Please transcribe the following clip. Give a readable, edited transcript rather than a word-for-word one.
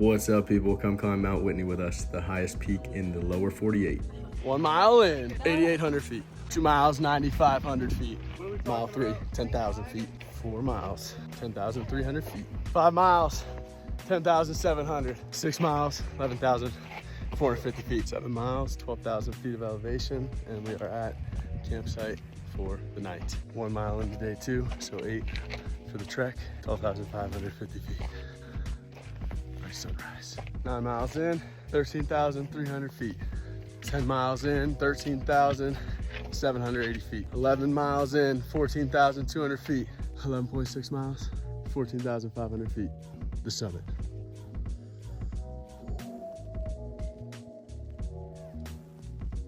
What's up, people? Come climb Mount Whitney with us, the highest peak in the lower 48. 1 mile in, 8,800 feet. 2 miles, 9,500 feet. Mile 3, 10,000 feet. 4 miles, 10,300 feet. 5 miles, 10,700. 6 miles, 11,450 feet. 7 miles, 12,000 feet of elevation, and we are at campsite for the night. 1 mile into day 2, so 8 for the trek, 12,550 feet. Nice sunrise. 9 miles in, 13,300 feet. 10 miles in, 13,780 feet. 11 miles in, 14,200 feet. 11.6 miles, 14,500 feet. The summit.